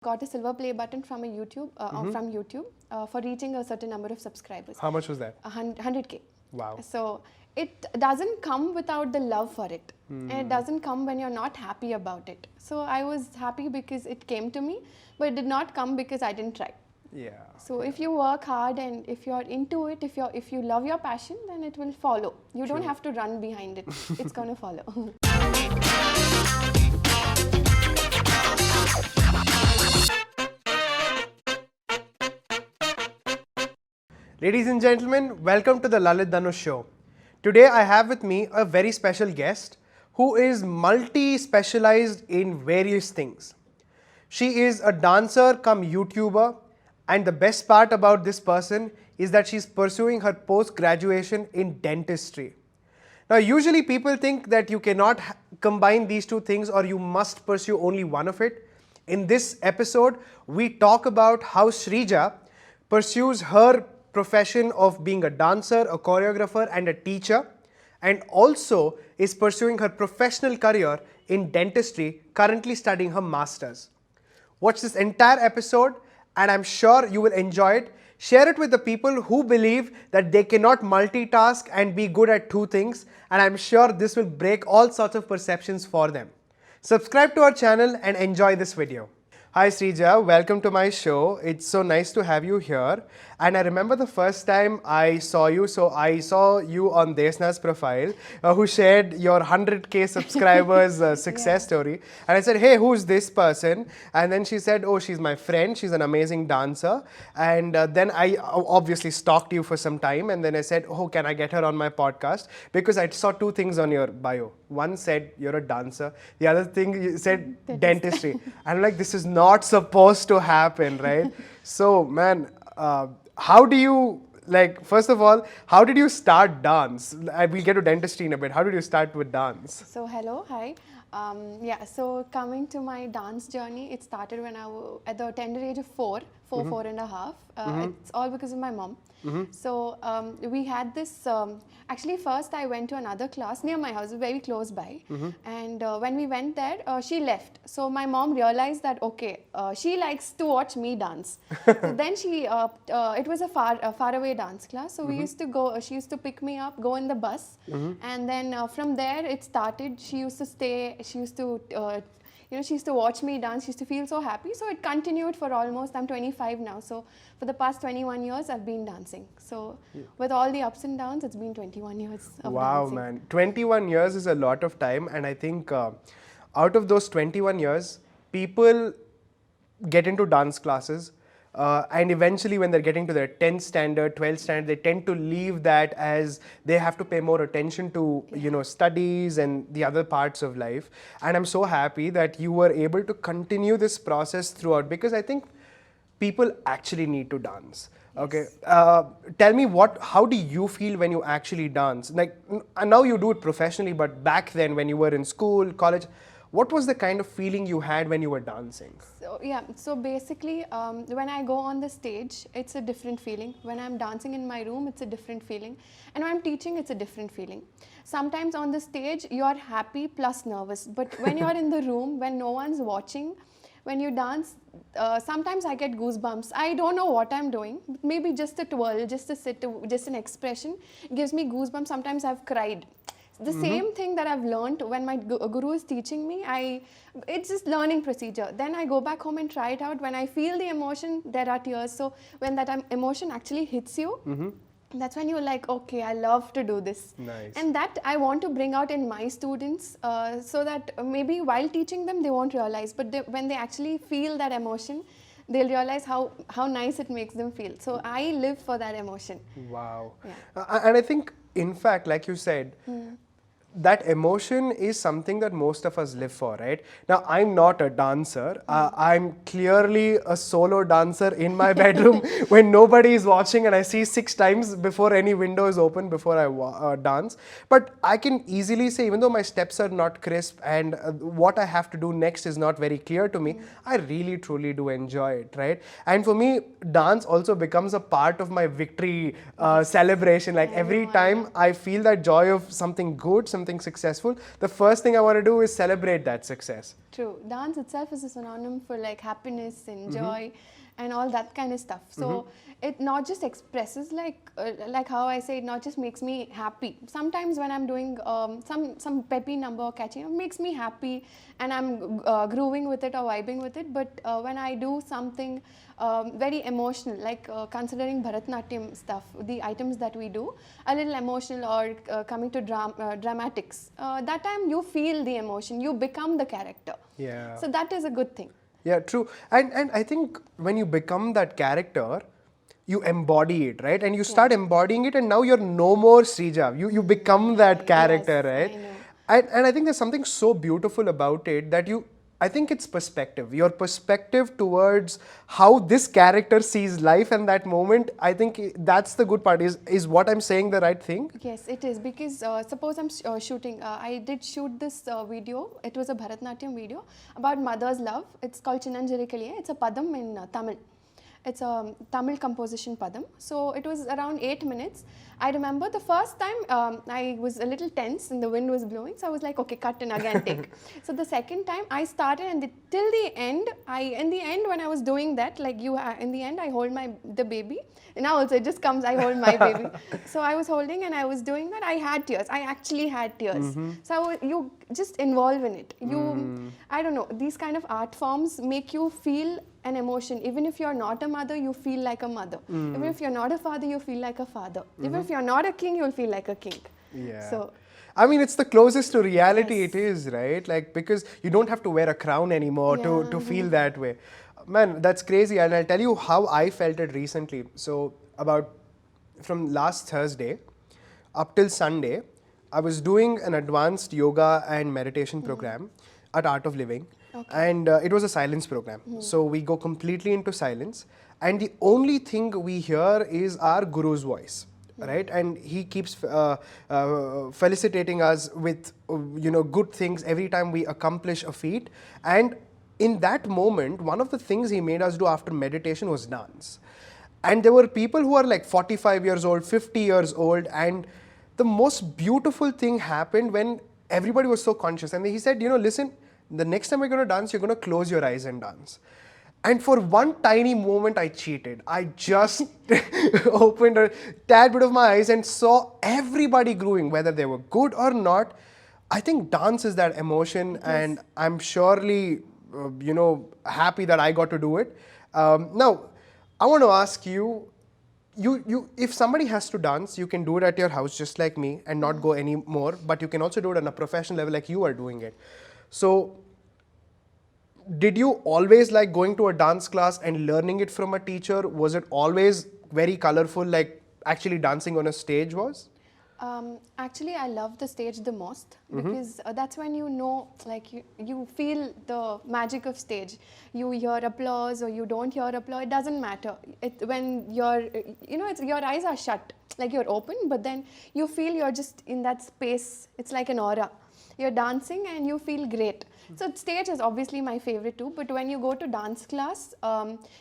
got a silver play button from YouTube for reaching a certain number of subscribers. How much was that? 100K. Wow. So it doesn't come without the love for it. And it doesn't come when you're not happy about it. So I was happy because it came to me, but it did not come because I didn't try. Yeah. So if you work hard and if you're into it, if you love your passion, then it will follow. You don't have to run behind it. It's going to follow. Ladies and gentlemen, welcome to the Lalith Dhanush show. Today I have with me a very special guest who is multi-specialized in various things. She is a dancer cum YouTuber, and the best part about this person is that she's pursuing her post-graduation in dentistry. Now usually people think that you cannot combine these two things or you must pursue only one of it. In this episode, we talk about how Srija pursues her profession of being a dancer, a choreographer and a teacher, and also is pursuing her professional career in dentistry, currently studying her masters. Watch this entire episode and I'm sure you will enjoy it. Share it with the people who believe that they cannot multitask and be good at two things, and I'm sure this will break all sorts of perceptions for them. Subscribe to our channel and enjoy this video. Hi Srija, welcome to my show. It's so nice to have you here. And I remember the first time I saw you, so I saw you on Desna's profile, who shared your 100K subscribers success story. And I said, hey, who's this person? And then she said, oh, she's my friend. She's an amazing dancer. And then I obviously stalked you for some time. And then I said, oh, can I get her on my podcast? Because I saw two things on your bio. One said you're a dancer. The other thing you said dentistry. And I'm like, this is not supposed to happen, right? So, man, how do you, like, first of all, how did you start dance? We'll get to dentistry in a bit. How did you start with dance? So hello, hi. So coming to my dance journey, it started when I was at the tender age of four and a half. It's all because of my mom. So we had this, actually first I went to another class near my house, very close by. And when we went there, she left. So my mom realized that, okay, she likes to watch me dance. So then she, it was a far away dance class. So we used to go, she used to pick me up, go in the bus. And then from there it started. She used to stay, she used to, she used to watch me dance. She used to feel so happy. So it continued for almost, I'm 25 now. So for the past 21 years, I've been dancing. So with all the ups and downs, it's been 21 years of wow, dancing. Man. 21 years is a lot of time. And I think out of those 21 years, people get into dance classes. And eventually when they're getting to their 10th standard, 12th standard, they tend to leave that as they have to pay more attention to, studies and the other parts of life. And I'm so happy that you were able to continue this process throughout, because I think people actually need to dance. Okay, tell me how do you feel when you actually dance? Like, now you do it professionally, but back then when you were in school, college, what was the kind of feeling you had when you were dancing? So basically when I go on the stage, it's a different feeling. When I'm dancing in my room, it's a different feeling. And when I'm teaching, it's a different feeling. Sometimes on the stage, you're happy plus nervous. But when you're in the room, when no one's watching, when you dance, sometimes I get goosebumps. I don't know what I'm doing. Maybe just a twirl, just a sit, just an expression gives me goosebumps. Sometimes I've cried. The same thing that I've learned when my guru is teaching me, it's just learning procedure. Then I go back home and try it out. When I feel the emotion, there are tears. So when that emotion actually hits you, that's when you're like, okay, I love to do this. Nice. And that I want to bring out in my students so that maybe while teaching them, they won't realize. But when they actually feel that emotion, they'll realize how nice it makes them feel. So I live for that emotion. Wow. Yeah. And I think, in fact, like you said, that emotion is something that most of us live for, right? Now, I'm not a dancer. I'm clearly a solo dancer in my bedroom when nobody is watching, and I see 6 times before any window is open before I dance. But I can easily say, even though my steps are not crisp and what I have to do next is not very clear to me, I really truly do enjoy it, right? And for me, dance also becomes a part of my victory celebration. Like every time I feel that joy of something good, something successful, the first thing I want to do is celebrate that success. True. Dance itself is a synonym for like happiness and joy and all that kind of stuff. So it not just expresses like how I say, it not just makes me happy. Sometimes when I'm doing some peppy number or catching, it makes me happy and I'm grooving with it or vibing with it. But when I do something very emotional, like considering Bharatanatyam stuff, the items that we do, a little emotional or coming to dramatics, that time you feel the emotion, you become the character. Yeah. So that is a good thing. Yeah, true. And I think when you become that character, you embody it, right? And you start embodying it, and now you're no more Srija. You become that character, Yes, right? I know. And I think there's something so beautiful about it that I think it's perspective. Your perspective towards how this character sees life and that moment, I think that's the good part. Is what I'm saying the right thing? Yes, it is, because suppose I'm shooting, I did shoot this video. It was a Bharatanatyam video about mother's love. It's called Chinnanjarikaliye. It's a padam in Tamil. It's a Tamil composition padam. So it was around 8 minutes. I remember the first time I was a little tense and the wind was blowing. So I was like, okay, cut and again take. So the second time I started, and till the end, in the end when I was doing that, like in the end I hold the baby. Now also it just comes, I hold my baby. So I was holding and I was doing that. I had tears. I actually had tears. So you just involve in it. I don't know, these kind of art forms make you feel an emotion. Even if you're not a mother, you feel like a mother. Even if you're not a father, you feel like a father. Even if you're not a king, you'll feel like a king. Yeah. So I mean, it's the closest to reality it is, right? Like, because you don't have to wear a crown anymore to feel that way. Man, that's crazy. And I'll tell you how I felt it recently. So from last Thursday up till Sunday, I was doing an advanced yoga and meditation program at Art of Living. Okay. And it was a silence program. So we go completely into silence. And the only thing we hear is our guru's voice. Right, and he keeps felicitating us with good things every time we accomplish a feat. And in that moment, one of the things he made us do after meditation was dance. And there were people who are like 45 years old, 50 years old, and the most beautiful thing happened when everybody was so conscious. And he said, listen, the next time we're going to dance, you're going to close your eyes and dance. And for one tiny moment, I cheated. I just opened a tad bit of my eyes and saw everybody growing, whether they were good or not. I think dance is that emotion, and I'm surely, happy that I got to do it. Now, I want to ask you, if somebody has to dance, you can do it at your house just like me and not go any more, but you can also do it on a professional level like you are doing it. So, did you always like going to a dance class and learning it from a teacher? Was it always very colorful, like actually dancing on a stage was? Actually, I love the stage the most, because that's when like you feel the magic of stage. You hear applause or you don't hear applause, it doesn't matter. When your eyes are shut, like you're open, but then you feel you're just in that space. It's like an aura. You're dancing and you feel great. So stage is obviously my favorite too, but when you go to dance class,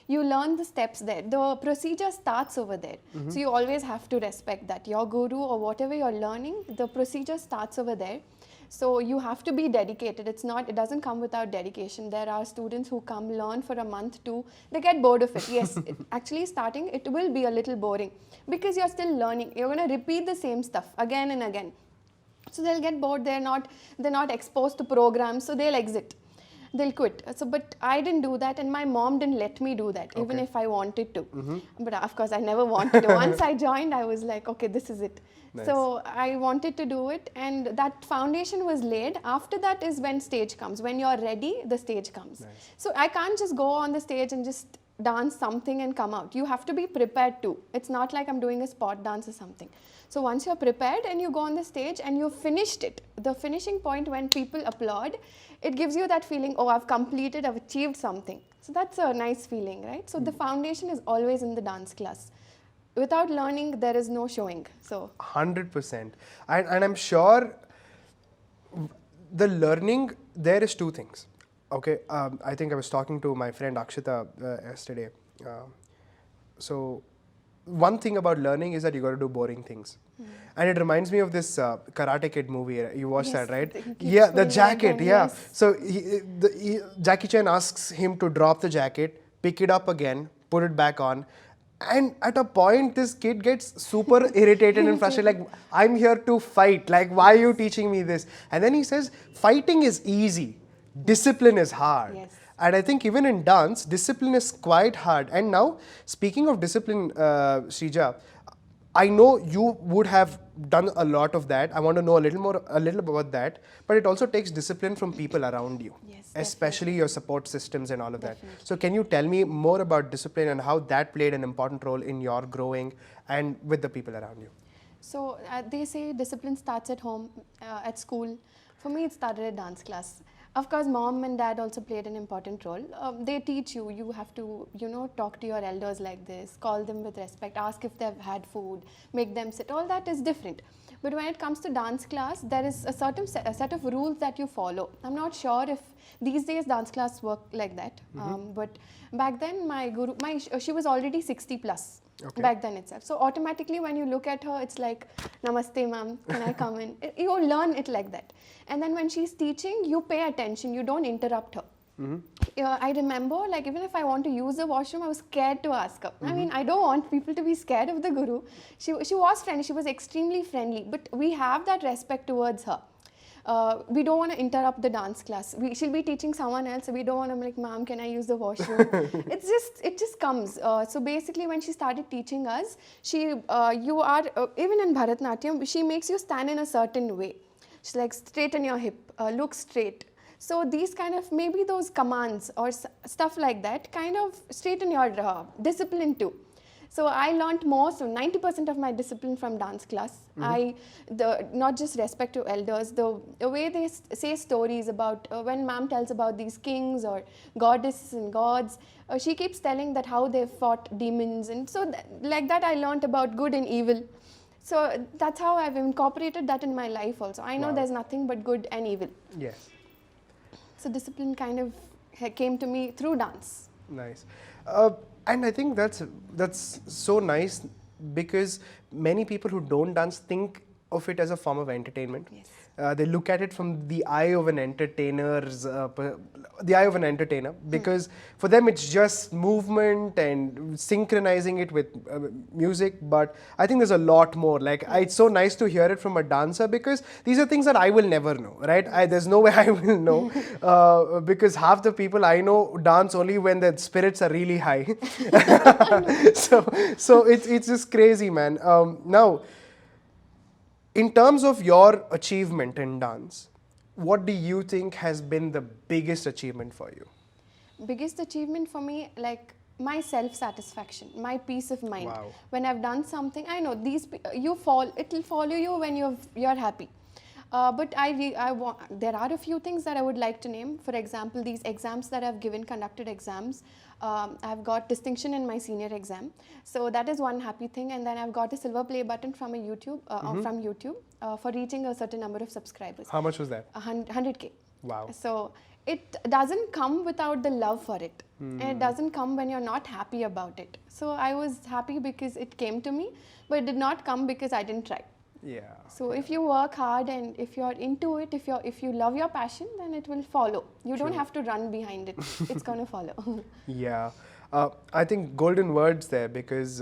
you learn the steps there. The procedure starts over there. So you always have to respect that. Your guru or whatever you're learning, the procedure starts over there. So you have to be dedicated. It doesn't come without dedication. There are students who come learn for a month too. They get bored of it. Yes, actually starting, it will be a little boring because you're still learning. You're going to repeat the same stuff again and again. So they'll get bored, they're not exposed to programs, so they'll exit. They'll quit. So, but I didn't do that, and my mom didn't let me do that, even if I wanted to. But of course, I never wanted to. Once I joined, I was like, okay, this is it. Nice. So I wanted to do it, and that foundation was laid. After that is when stage comes. When you're ready, the stage comes. Nice. So I can't just go on the stage and just dance something and come out. You have to be prepared too. It's not like I'm doing a spot dance or something. So once you're prepared and you go on the stage and you've finished it, the finishing point when people applaud, it gives you that feeling, oh, I've completed, I've achieved something. So that's a nice feeling, right? So the foundation is always in the dance class. Without learning, there is no showing. So 100%. And I'm sure the learning, there is two things. Okay, I think I was talking to my friend Akshita yesterday. So one thing about learning is that you got to do boring things. And it reminds me of this Karate Kid movie. You watched that, right? Yeah, the jacket. Yeah. Yes. So Jackie Chan asks him to drop the jacket, pick it up again, put it back on. And at a point, this kid gets super irritated and frustrated. Like, I'm here to fight. Like, why are you teaching me this? And then he says, fighting is easy. Discipline is hard. Yes. And I think even in dance, discipline is quite hard. And now, speaking of discipline, Srija, I know you would have done a lot of that. I want to know a little about that. But it also takes discipline from people around you, Yes, especially your support systems and all of Definitely. that. So can you tell me more about discipline and how that played an important role in your growing and with the people around you? So they say discipline starts at home, at school. For me, it started at dance class. Of course, mom and dad also played an important role. They teach you, you have to, talk to your elders like this, call them with respect, ask if they've had food, make them sit. All that is different. But when it comes to dance class, there is a certain set of rules that you follow. I'm not sure if these days dance class work like that. But back then, my guru, she was already 60 plus. Okay. Back then itself. So automatically when you look at her, it's like, Namaste ma'am, can I come in? You learn it like that. And then when she's teaching, you pay attention, you don't interrupt her. I remember, like, even if I want to use the washroom, I was scared to ask her. I mean, I don't want people to be scared of the guru. She was friendly, she was extremely friendly, but we have that respect towards her. We don't want to interrupt the dance class. She'll be teaching someone else, so we don't want to be like, ma'am, can I use the washroom? It just comes. So basically, when she started teaching us, even in Bharatanatyam, she makes you stand in a certain way. She's like, straighten your hip, look straight. So these kind of, maybe those commands or stuff like that, kind of straighten your discipline too. So I learned more, so 90% of my discipline from dance class. Not just respect to elders, the way they say stories about, when ma'am tells about these kings or goddesses and gods, she keeps telling that how they fought demons. And so like that I learned about good and evil. So that's how I've incorporated that in my life also. I know there's nothing but good and evil. Yes. So discipline kind of came to me through dance. Nice. And I think that's so nice because many people who don't dance think of it as a form of entertainment. Yes. They look at it from the eye of an entertainer, because for them it's just movement and synchronizing it with music. But I think there's a lot more. Like it's so nice to hear it from a dancer because these are things that I will never know, right? There's no way I will know because half the people I know dance only when their spirits are really high. so it's just crazy, man. Now, in terms of your achievement in dance, what do you think has been the biggest achievement for you? Biggest achievement for me, like my self-satisfaction, my peace of mind. Wow. When I've done something, I know it'll follow you when you're happy. But there are a few things that I would like to name. For example, these exams that I've given, conducted exams. I've got distinction in my senior exam. So that is one happy thing. And then I've got a silver play button from YouTube for reaching a certain number of subscribers. How much was that? 100K. Wow. So it doesn't come without the love for it. And it doesn't come when you're not happy about it. So I was happy because it came to me, but it did not come because I didn't try. Yeah. So if you work hard and if you're into it, if you love your passion, then it will follow. You don't have to run behind it. It's going to follow. Yeah. I think golden words there because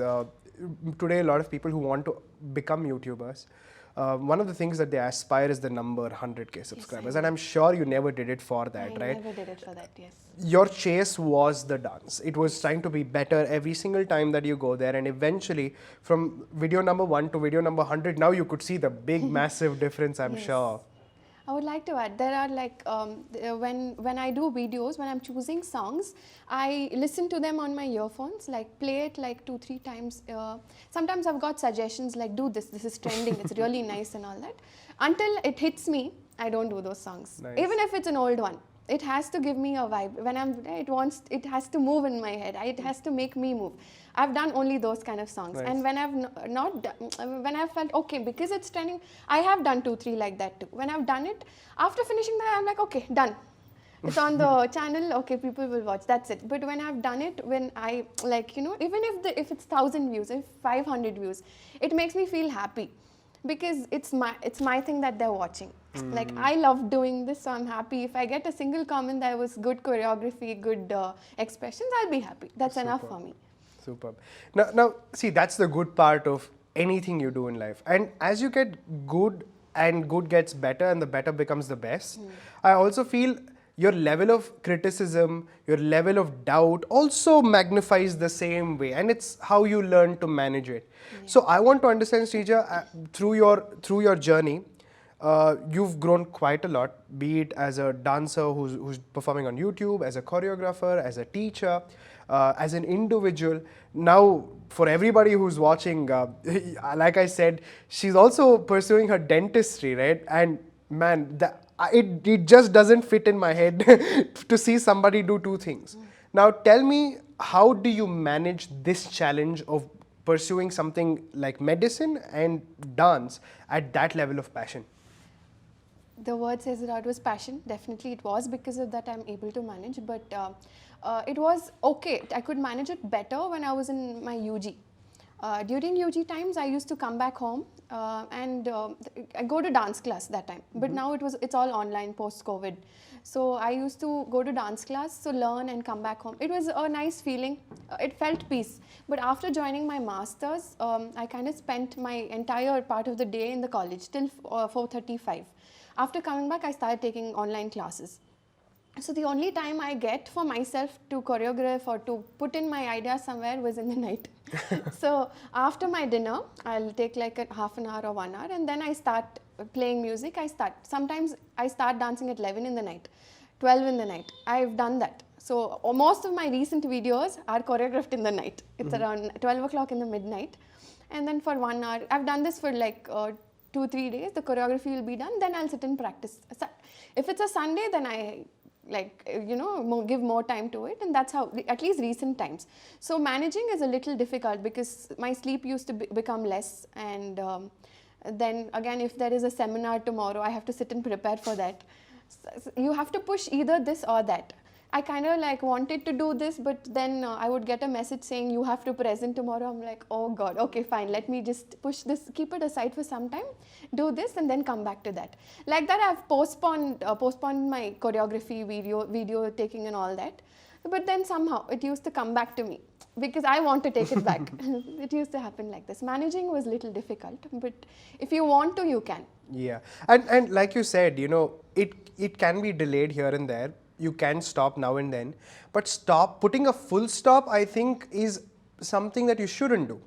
today a lot of people who want to become YouTubers, one of the things that they aspire is the number 100K subscribers. And I'm sure you never did it for that, right? I never did it for that, yes. Your chase was the dance. It was trying to be better every single time that you go there, and eventually from video number 1 to video number 100, now you could see the big massive difference, I'm sure. I would like to add, there are like, when I do videos, when I'm choosing songs, I listen to them on my earphones, like play it like 2-3 times. Sometimes I've got suggestions like, do this is trending, it's really nice and all that. Until it hits me, I don't do those songs. Nice. Even if it's an old one. It has to give me a vibe. When it has to move in my head. It has to make me move. I've done only those kind of songs. Nice. And when when I've felt, okay, because it's trending, I have done 2-3 like that too. When I've done it, after finishing that, I'm like, okay, done. It's on the channel, okay, people will watch, that's it. But when I've done it, when I, like, you know, even if it's 1,000 views, if 500 views, it makes me feel happy because it's my thing that they're watching. Like, I love doing this, so I'm happy. If I get a single comment that was good choreography, good expressions, I'll be happy. That's enough for me. Superb. Now, see, that's the good part of anything you do in life. And as you get good and good gets better and the better becomes the best, I also feel your level of criticism, your level of doubt also magnifies the same way. And it's how you learn to manage it. So I want to understand, Srija, through your journey, you've grown quite a lot, be it as a dancer who's performing on YouTube, as a choreographer, as a teacher, as an individual. Now, for everybody who's watching, like I said, she's also pursuing her dentistry, right? And man, it just doesn't fit in my head to see somebody do two things. Now, tell me, how do you manage this challenge of pursuing something like medicine and dance at that level of passion? The word says it out, was passion. Definitely it was. Because of that I'm able to manage, but it was okay. I could manage it better when I was in my UG. During UG times I used to come back home and I go to dance class that time, but now it's all online post-COVID. So I used to go to dance class, so learn and come back home. It was a nice feeling. It felt peace. But after joining my masters, I kind of spent my entire part of the day in the college till 4:35. After coming back, I started taking online classes. So the only time I get for myself to choreograph or to put in my ideas somewhere was in the night. So after my dinner, I'll take like a half an hour or 1 hour, and then I start playing music. Sometimes I start dancing at 11 in the night, 12 in the night. I've done that. So most of my recent videos are choreographed in the night. It's around 12 o'clock in the midnight. And then for 1 hour, I've done this for like 2-3 days, the choreography will be done, then I'll sit and practice. If it's a Sunday, then I give more time to it, and that's how, at least recent times. So managing is a little difficult because my sleep used to become less, and then again, if there is a seminar tomorrow, I have to sit and prepare for that. So you have to push either this or that. I kind of like wanted to do this, but then I would get a message saying you have to present tomorrow. I'm like, oh God, okay, fine. Let me just push this, keep it aside for some time, do this, and then come back to that. Like that, I've postponed my choreography, video taking, and all that. But then somehow it used to come back to me because I want to take it back. It used to happen like this. Managing was a little difficult, but if you want to, you can. Yeah, and like you said, it can be delayed here and there. You can stop now and then, but putting a full stop, I think, is something that you shouldn't do.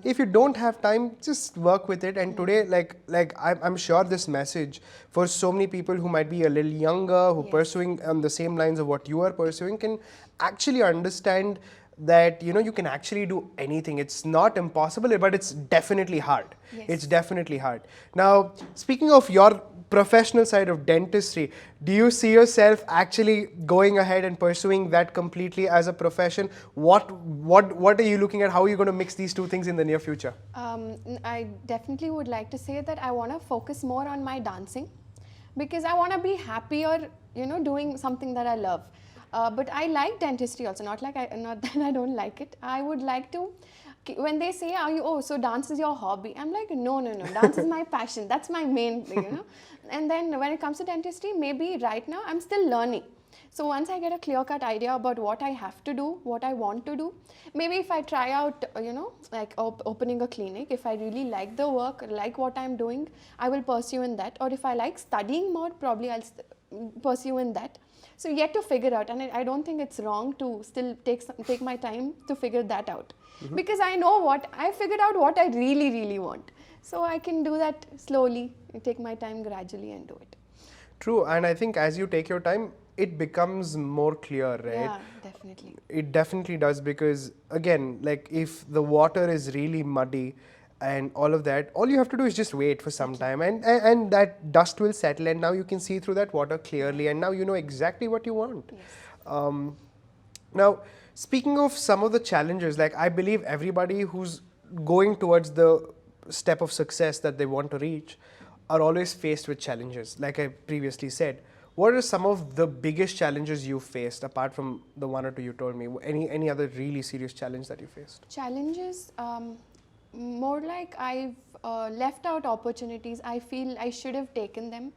If you don't have time, just work with it. And today, like I'm sure this message for so many people who might be a little younger, who pursuing on the same lines of what you are pursuing, can actually understand that you can actually do anything. It's not impossible, but it's definitely hard. Yes. It's definitely hard. Now, speaking of your professional side of dentistry, do you see yourself actually going ahead and pursuing that completely as a profession? What are you looking at? How are you going to mix these two things in the near future? I definitely would like to say that I want to focus more on my dancing because I want to be happier, doing something that I love. But I like dentistry also, not that I don't like it. I would like to, when they say, so dance is your hobby? I'm like, no, dance is my passion. That's my main thing, And then when it comes to dentistry, maybe right now I'm still learning. So once I get a clear-cut idea about what I have to do, what I want to do, maybe if I try out, like opening a clinic, if I really like the work, like what I'm doing, I will pursue in that. Or if I like studying more, probably I'll pursue in that. So yet to figure out, and I don't think it's wrong to still take my time to figure that out. Because I figured out what I really, really want. So I can do that slowly, take my time gradually and do it. True, and I think as you take your time, it becomes more clear, right? Yeah, definitely. It definitely does, because again, like if the water is really muddy and all of that, all you have to do is just wait for some time, and that dust will settle, and now you can see through that water clearly, and now you know exactly what you want. Yes. Now, speaking of some of the challenges, like I believe everybody who's going towards the step of success that they want to reach are always faced with challenges, like I previously said. what are some of the biggest challenges you faced apart from the one or two you told me? Any other really serious challenge that you faced? Challenges, more like I've left out opportunities. I feel I should have taken them.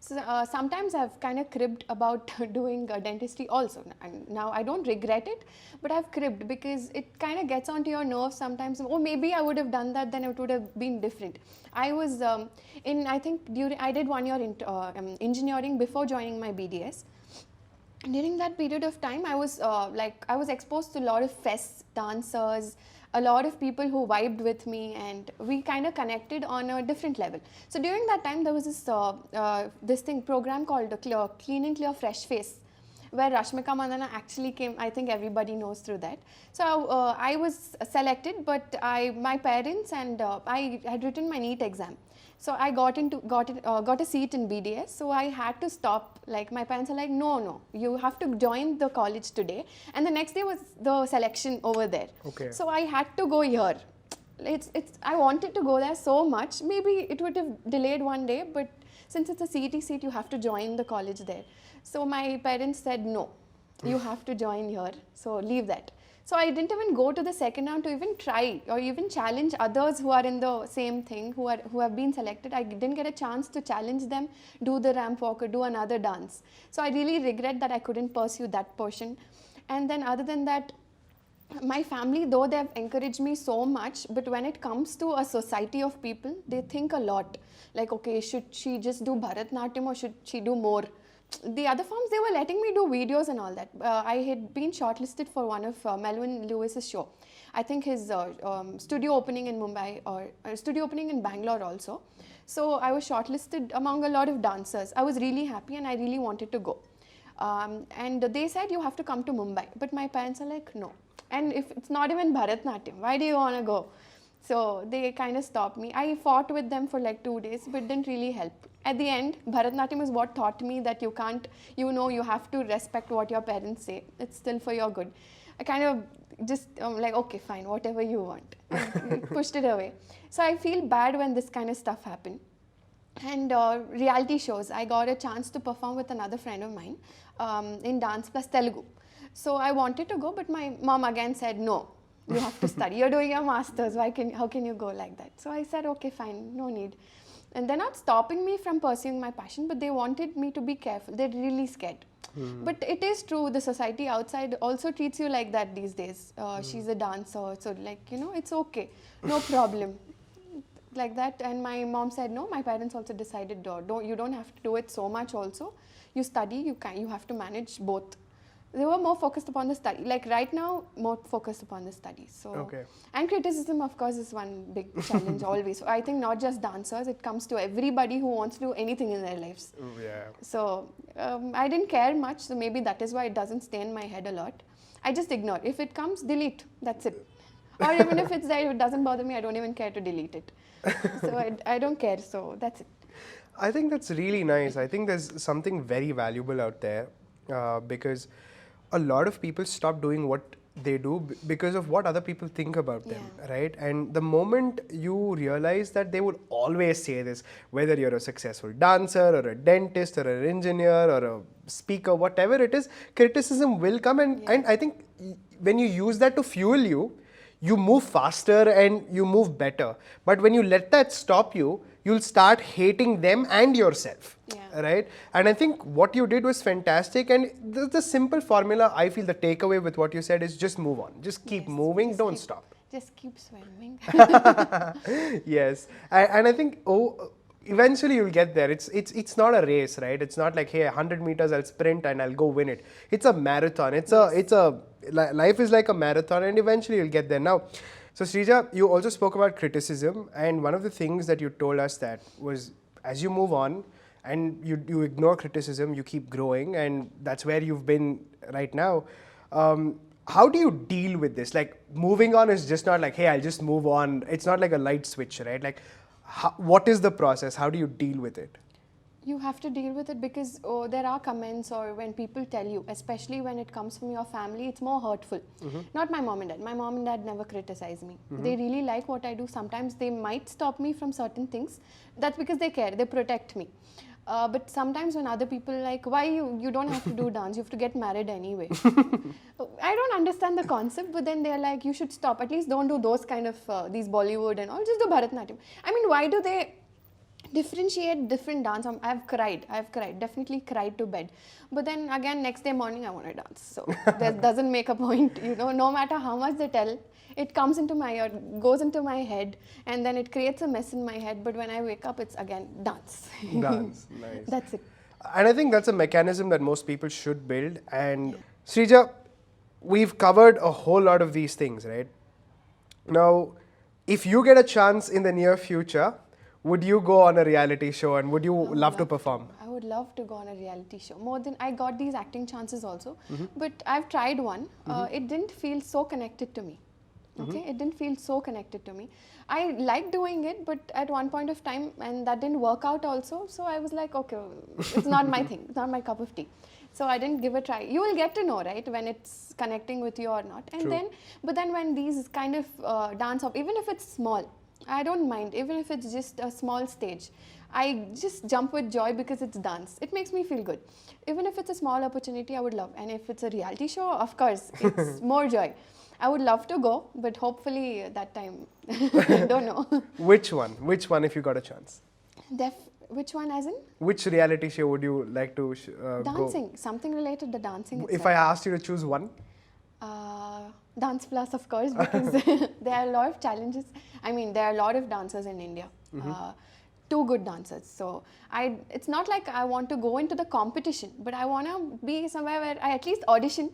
So, sometimes I've kind of cribbed about doing dentistry also. And now I don't regret it, but I've cribbed because it kind of gets onto your nerves sometimes. Oh, maybe I would have done that, then it would have been different. I was I think I did 1 year in engineering before joining my BDS. During that period of time, I was exposed to a lot of fests, dancers, a lot of people who vibed with me, and we kind of connected on a different level. So during that time, there was this program called Clean and Clear Fresh Face, where Rashmika Mandana actually came. I think everybody knows through that. So I was selected, but my parents and I had written my NEET exam. So I got a seat in BDS. So I had to stop. Like my parents are like, no, you have to join the college today. And the next day was the selection over there. Okay. So I had to go here. I wanted to go there so much. Maybe it would have delayed one day, but since it's a CET seat, you have to join the college there. So my parents said, no, you have to join here. So leave that. So I didn't even go to the second round to even try or even challenge others who are in the same thing, who have been selected. I didn't get a chance to challenge them, do the ramp walk or do another dance. So I really regret that I couldn't pursue that portion. And then other than that, my family, though they have encouraged me so much, but when it comes to a society of people, they think a lot. Like, okay, should she just do Bharatanatyam or should she do more? The other forms, they were letting me do videos and all that. I had been shortlisted for one of Melvin Lewis's show. I think his studio opening in Mumbai or studio opening in Bangalore also. So I was shortlisted among a lot of dancers. I was really happy and I really wanted to go. And they said you have to come to Mumbai. But my parents are like, no. And if it's not even Bharatanatyam, why do you want to go? So they kind of stopped me. I fought with them for like 2 days, but didn't really help. At the end, Bharatanatyam is what taught me that you can't, you have to respect what your parents say. It's still for your good. I kind of just like, okay, fine, whatever you want. I pushed it away. So I feel bad when this kind of stuff happened. And reality shows, I got a chance to perform with another friend of mine in Dance Plus Telugu. So I wanted to go, but my mom again said, no, you have to study. You're doing your master's. How can you go like that? So I said, okay, fine, no need. And they're not stopping me from pursuing my passion, but they wanted me to be careful. They're really scared. But it is true, the society outside also treats you like that these days. She's a dancer, so like, it's okay, no problem. Like that. And my mom said, no, my parents also decided, you don't have to do it so much also. You study, you have to manage both. They were more focused upon the study. Like right now, more focused upon the studies. So, okay. And criticism, of course, is one big challenge always. So I think not just dancers, it comes to everybody who wants to do anything in their lives. Yeah. So I didn't care much. So maybe that is why it doesn't stay in my head a lot. I just ignore. If it comes, delete. That's it. Or even if it's there, if it doesn't bother me, I don't even care to delete it. So I don't care. So that's it. I think that's really nice. I think there's something very valuable out there because a lot of people stop doing what they do because of what other people think about them, right? And the moment you realize that they would always say this, whether you're a successful dancer or a dentist or an engineer or a speaker, whatever it is, criticism will come. And I think when you use that to fuel you, you move faster and you move better. But when you let that stop you, you'll start hating them and yourself, right? And I think what you did was fantastic. And the simple formula, I feel the takeaway with what you said is just move on. Just keep moving, don't stop. Just keep swimming. Yes. And I think, eventually you'll get there. It's not a race, right? It's not like, hey, 100 meters I'll sprint and I'll go win it. It's a marathon. Life is like a marathon and eventually you'll get there. Now, so Srija, you also spoke about criticism, and one of the things that you told us that was as you move on and you ignore criticism, you keep growing, and that's where you've been right now. How do you deal with this? Like, moving on is just not like, hey, I'll just move on. It's not like a light switch, right? Like, what is the process? How do you deal with it? You have to deal with it because there are comments or when people tell you, especially when it comes from your family, it's more hurtful. Not my mom and dad. My mom and dad never criticize me. They really like what I do. Sometimes they might stop me from certain things. That's because they care. They protect me. But sometimes when other people like, why you don't have to do dance, you have to get married anyway. I don't understand the concept, but then they're like, you should stop. At least don't do those kind of these Bollywood and all. Just do Bharatanatyam. I mean, why do they differentiate different dance? I've cried, definitely cried to bed. But then again, next day morning, I want to dance. So that doesn't make a point, you know, no matter how much they tell. It comes into my, goes into my head, and then it creates a mess in my head. But when I wake up, it's again dance. Dance, nice. That's it. And I think that's a mechanism that most people should build. And Srija, we've covered a whole lot of these things, right? Now, if you get a chance in the near future, would you go on a reality show and would you love to perform? I would love to go on a reality show. More than I got these acting chances also, but I've tried one. It didn't feel so connected to me. Okay, it didn't feel so connected to me. I liked doing it, but at one point of time, and that didn't work out also. So I was like, okay, it's not my thing. It's not my cup of tea. So I didn't give a try. You will get to know, right, when it's connecting with you or not. And True. but then when these kind of dance up, even if it's small, I don't mind. Even if it's just a small stage, I just jump with joy because it's dance. It makes me feel good. Even if it's a small opportunity, I would love. And if it's a reality show, of course, it's more joy. I would love to go, but hopefully that time, I don't know. Which one? Which one if you got a chance? Which one as in? Which reality show would you like to Dancing, go? something related to dancing itself. If I asked you to choose one? Dance Plus, of course, because there are a lot of challenges. I mean, there are a lot of dancers in India. Two good dancers. So it's not like I want to go into the competition, but I want to be somewhere where I at least audition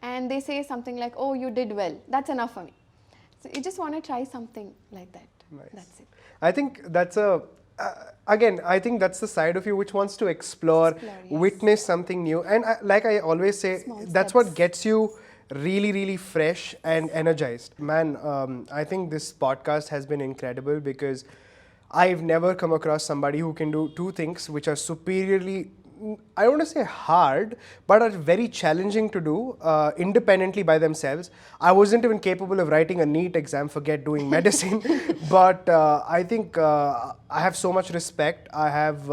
and they say something like, oh, you did well. That's enough for me. So you just want to try something like that. Nice. That's it. I think that's again, I think that's the side of you which wants to explore, Yes. witness something new. And like I always say, Small that's steps. what gets you really, really fresh and energized. Man, I think this podcast has been incredible because I've never come across somebody who can do two things which are superiorly, I don't want to say hard, but are very challenging to do independently by themselves. I wasn't even capable of writing a NEET exam, forget doing medicine. But I think I have so much respect. I have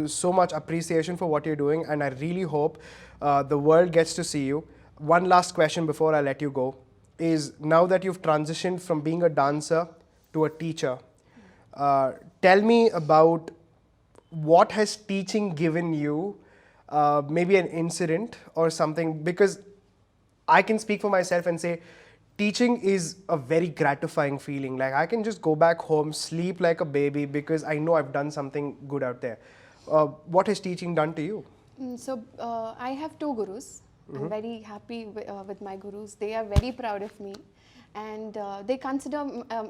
so much appreciation for what you're doing, and I really hope the world gets to see you. One last question before I let you go is, now that you've transitioned from being a dancer to a teacher, tell me about what has teaching given you, maybe an incident or something, because I can speak for myself and say teaching is a very gratifying feeling. Like I can just go back home, sleep like a baby because I know I've done something good out there. What has teaching done to you? So I have two gurus. I'm very happy with my gurus. They are very proud of me. And they consider,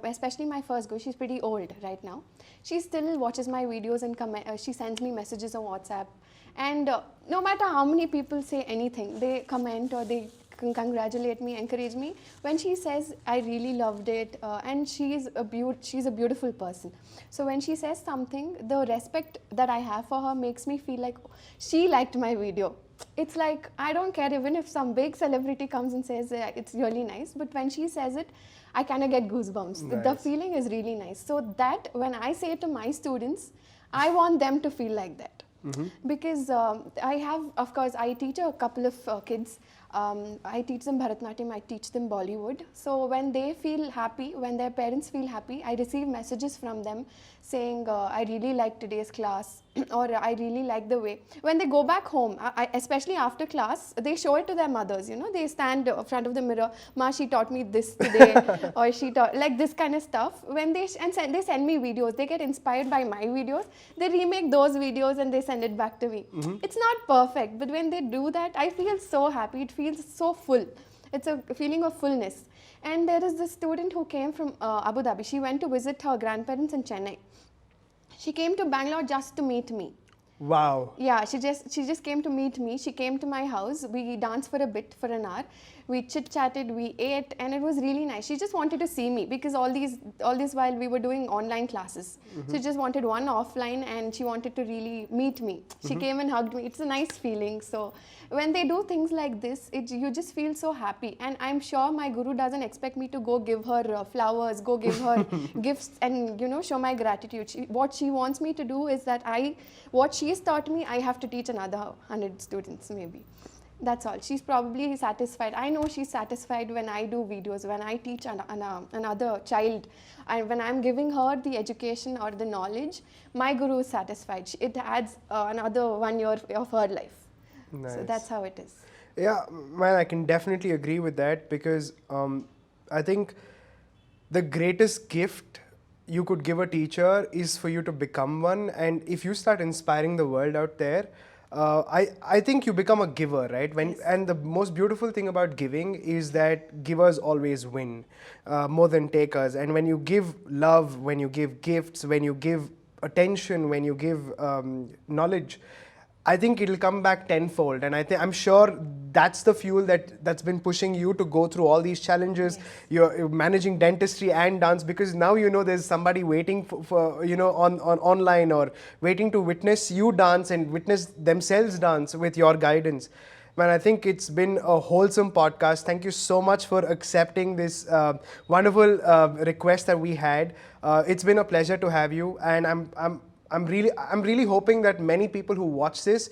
especially my first guru, she's pretty old right now. She still watches my videos and she sends me messages on WhatsApp. And no matter how many people say anything, they comment or they congratulate me, encourage me. When she says, I really loved it, and she's a beautiful person. So when she says something, the respect that I have for her makes me feel like she liked my video. It's like, I don't care even if some big celebrity comes and says it's really nice, but when she says it, I kind of get goosebumps. Nice. The feeling is really nice. So that when I say it to my students, I want them to feel like that. Because I have, of course, I teach a couple of kids. I teach them Bharatanatyam, I teach them Bollywood. So when they feel happy, when their parents feel happy, I receive messages from them saying, I really like today's class, or I really like the way. When they go back home, especially after class, they show it to their mothers, you know, they stand in front of the mirror, Ma, she taught me this today, or she taught, like this kind of stuff. When they send me videos, they get inspired by my videos, they remake those videos and they send it back to me. It's not perfect, but when they do that, I feel so happy, it feels so full. It's a feeling of fullness. And there is this student who came from Abu Dhabi. She went to visit her grandparents in Chennai. She came to Bangalore just to meet me. Wow. Yeah, she just came to meet me. She came to my house. We danced for a bit, for an hour. We chit-chatted, we ate, and it was really nice. She just wanted to see me because all this while we were doing online classes. So she just wanted one offline, and she wanted to really meet me. She came and hugged me. It's a nice feeling. So when they do things like this, you just feel so happy. And I'm sure my guru doesn't expect me to go give her flowers, go give her gifts, and show my gratitude. What she wants me to do is that what she's taught me, I have to teach another 100 students maybe. That's all. She's probably satisfied. I know she's satisfied when I do videos, when I teach another child, and when I'm giving her the education or the knowledge, my guru is satisfied. It adds another 1 year of her life. Nice. So that's how it is. Yeah, man, I can definitely agree with that because I think the greatest gift you could give a teacher is for you to become one. And if you start inspiring the world out there, I think you become a giver, right? And the most beautiful thing about giving is that givers always win more than takers. And when you give love, when you give gifts, when you give attention, when you give knowledge, I think it'll come back tenfold. And I'm sure that's the fuel that's been pushing you to go through all these challenges. Yes. You're managing dentistry and dance because now there's somebody waiting for on online or waiting to witness you dance and witness themselves dance with your guidance. Man, I think it's been a wholesome podcast. Thank you so much for accepting this wonderful request that we had. It's been a pleasure to have you, and I'm really hoping that many people who watch this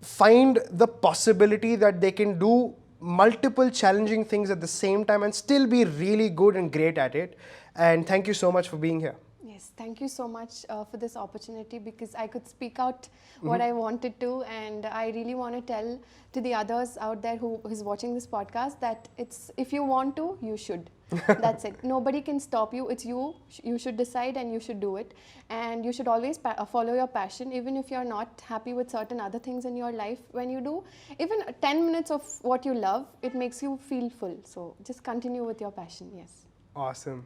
find the possibility that they can do multiple challenging things at the same time and still be really good and great at it. And thank you so much for being here. Yes, thank you so much for this opportunity because I could speak out what I wanted to, and I really want to tell to the others out there who is watching this podcast that if you want to, you should. That's it. Nobody can stop you. It's you. You should decide and you should do it. And you should always follow your passion, even if you're not happy with certain other things in your life. When you do even 10 minutes of what you love, it makes you feel full. So just continue with your passion. Yes. Awesome.